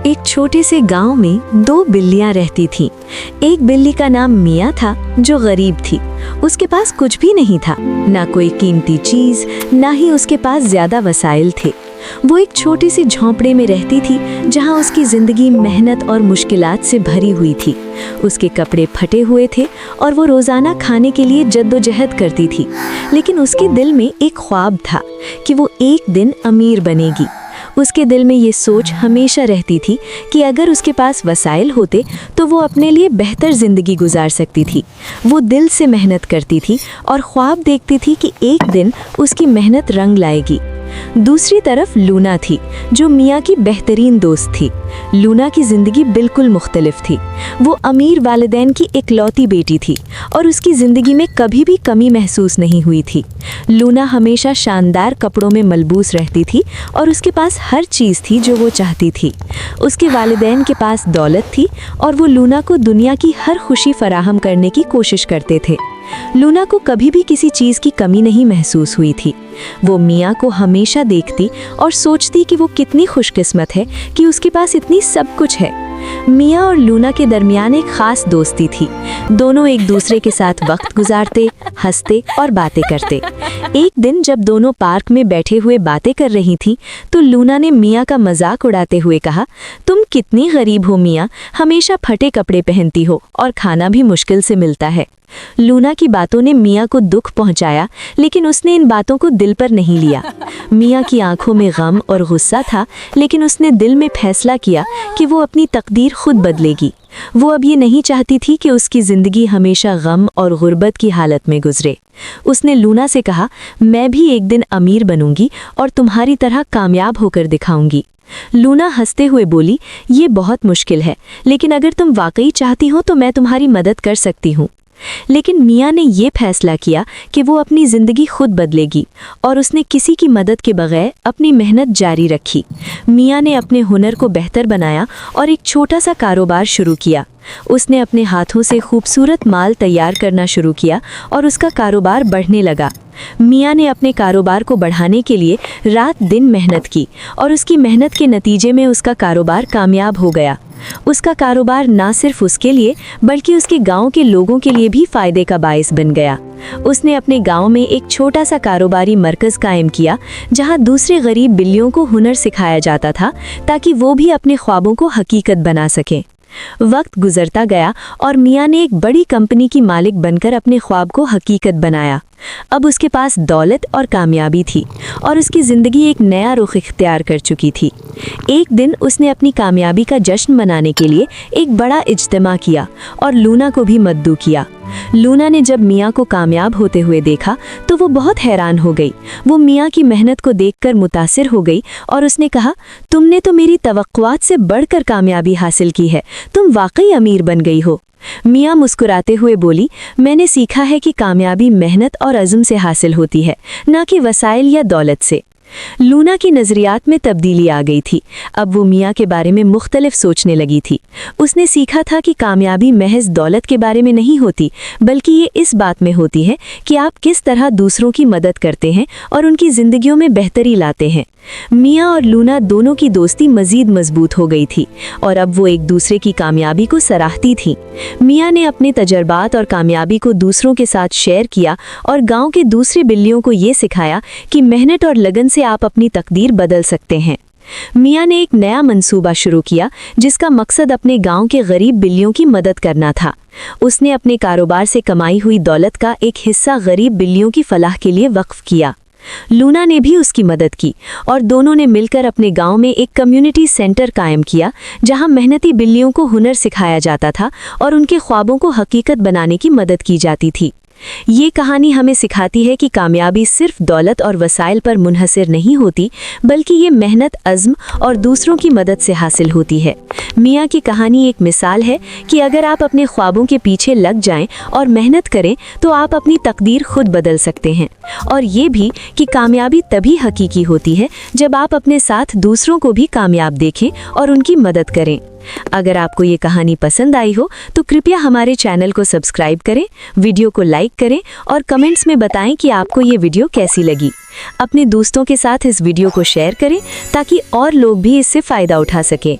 एक छोटे से गांव में दो बिल्लियां रहती थीं। एक बिल्ली का नाम मिया था जो गरीब थी। उसके पास कुछ भी नहीं था, ना कोई कीमती चीज, ना ही उसके पास ज्यादा वसाइल थे। वो एक छोटी सी झोंपड़े में रहती थी जहां उसकी जिंदगी मेहनत और मुश्किलात से भरी हुई थी। उसके कपड़े फटे हुए थे और वो रोजाना खाने के लिए जद्दोजहद करती थी, लेकिन उसके दिल में एक ख्वाब था कि वो एक दिन अमीर बनेगी। उसके दिल में ये सोच हमेशा रहती थी कि अगर उसके पास वसाइल होते तो वो अपने लिए बेहतर ज़िंदगी गुजार सकती थी। वो दिल से मेहनत करती थी और ख्वाब देखती थी कि एक दिन उसकी मेहनत रंग लाएगी। दूसरी तरफ लूना थी जो मिया की बेहतरीन दोस्त थी। लूना की ज़िंदगी बिल्कुल मुख्तलिफ थी। वो अमीर वालिदैन की इकलौती बेटी थी और उसकी ज़िंदगी में कभी भी कमी महसूस नहीं हुई थी। लूना हमेशा शानदार कपड़ों में मलबूस रहती थी और उसके पास हर चीज़ थी जो वो चाहती थी। उसके वालिदैन के पास दौलत थी और वो लूना को दुनिया की हर खुशी फराहम करने की कोशिश करते थे। लूना को कभी भी किसी चीज़ की कमी नहीं महसूस हुई थी। वो मिया को हमेशा देखती और सोचती कि वो कितनी खुशकिस्मत है कि उसके पास इतनी सब कुछ है। मिया और लूना के दरमियान एक खास दोस्ती थी। दोनों एक दूसरे के साथ वक्त गुजारते, हंसते और बातें करते। एक दिन जब दोनों पार्क में बैठे हुए बातें कर रही थीं, तो लूना ने मिया का मजाक उड़ाते हुए कहा, तुम कितनी गरीब हो मिया, हमेशा फटे कपड़े पहनती हो और खाना भी मुश्किल से मिलता है। लूना की बातों ने मिया को दुख पहुंचाया, लेकिन उसने इन बातों को दिल पर नहीं लिया। मिया की आंखों में गम और गुस्सा था, लेकिन उसने दिल में फैसला किया कि वो अपनी तकदीर खुद बदलेगी। वो अब ये नहीं चाहती थी कि उसकी ज़िंदगी हमेशा गम और गुर्बत की हालत में गुजरे। उसने लूना से कहा, मैं भी एक दिन अमीर बनूंगी और तुम्हारी तरह कामयाब होकर दिखाऊंगी। लूना हंसते हुए बोली, ये बहुत मुश्किल है, लेकिन अगर तुम वाकई चाहती हो तो मैं तुम्हारी मदद कर सकती हूँ। लेकिन मिया ने ये फैसला किया कि वो अपनी ज़िंदगी खुद बदलेगी और उसने किसी की मदद के बगैर अपनी मेहनत जारी रखी। मिया ने अपने हुनर को बेहतर बनाया और एक छोटा सा कारोबार शुरू किया। उसने अपने हाथों से खूबसूरत माल तैयार करना शुरू किया और उसका कारोबार बढ़ने लगा। मिया ने अपने कारोबार को बढ़ाने के लिए रात दिन मेहनत की और उसकी मेहनत के नतीजे में उसका कारोबार कामयाब हो गया। उसका कारोबार ना सिर्फ उसके लिए बल्कि उसके गांव के लोगों के लिए भी फायदे का बायस बन गया। उसने अपने गांव में एक छोटा सा कारोबारी मरकज़ कायम किया जहां दूसरे गरीब बिल्लियों को हुनर सिखाया जाता था ताकि वो भी अपने ख्वाबों को हकीकत बना सकें। वक्त गुजरता गया और मिया ने एक बड़ी कंपनी की मालिक बनकर अपने ख्वाब को हकीकत बनाया। अब उसके पास दौलत और कामयाबी थी और उसकी ज़िंदगी एक नया रुख इख्तियार कर चुकी थी। एक दिन उसने अपनी कामयाबी का जश्न मनाने के लिए एक बड़ा इज्तिमा किया और लूना को भी मद्दू किया। लूना ने जब मिया को कामयाब होते हुए देखा तो वो बहुत हैरान हो गई। वो मिया की मेहनत को देखकर मुतासिर हो गई और उसने कहा, तुमने तो मेरी तवक्कुआत से बढ़कर कामयाबी हासिल की है, तुम वाकई अमीर बन गई हो। मिया मुस्कुराते हुए बोली, मैंने सीखा है कि कामयाबी मेहनत और अज़्म से हासिल होती है, ना कि वसाइल या दौलत से। लूना की नज़रियात में तब्दीली आ गई थी। अब वो मिया के बारे में मुख्तलिफ सोचने लगी थी। उसने सीखा था कि कामयाबी महज दौलत के बारे में नहीं होती, बल्कि ये इस बात में होती है कि आप किस तरह दूसरों की मदद करते हैं और उनकी ज़िंदगियों में बेहतरी लाते हैं। मिया और लूना दोनों की दोस्ती मज़ीद मजबूत हो गई थी और अब वो एक दूसरे की कामयाबी को सराहती थी। मिया ने अपने तजर्बात और कामयाबी को दूसरों के साथ शेयर किया और गांव के दूसरे बिल्लियों को ये सिखाया कि मेहनत और लगन से आप अपनी तकदीर बदल सकते हैं। मिया ने एक नया मंसूबा शुरू किया जिसका मकसद अपने गांव के गरीब बिल्लियों की मदद करना था। उसने अपने कारोबार से कमाई हुई दौलत का एक हिस्सा गरीब बिल्लियों की फलाह के लिए वक्फ किया। लूना ने भी उसकी मदद की और दोनों ने मिलकर अपने गांव में एक कम्युनिटी सेंटर कायम किया जहां मेहनती बिल्लियों को हुनर सिखाया जाता था और उनके ख्वाबों को हकीकत बनाने की मदद की जाती थी। ये कहानी हमें सिखाती है कि कामयाबी सिर्फ दौलत और वसाइल पर मुनहसर नहीं होती, बल्कि ये मेहनत, अज़्म और दूसरों की मदद से हासिल होती है। मिया की कहानी एक मिसाल है कि अगर आप अपने ख्वाबों के पीछे लग जाएं और मेहनत करें तो आप अपनी तकदीर खुद बदल सकते हैं, और ये भी कि कामयाबी तभी हकीकी होती है जब आप अपने साथ दूसरों को भी कामयाब देखें और उनकी मदद करें। अगर आपको ये कहानी पसंद आई हो तो कृपया हमारे चैनल को सब्सक्राइब करें, वीडियो को लाइक करें और कमेंट्स में बताएं कि आपको ये वीडियो कैसी लगी। अपने दोस्तों के साथ इस वीडियो को शेयर करें ताकि और लोग भी इससे फ़ायदा उठा सकें।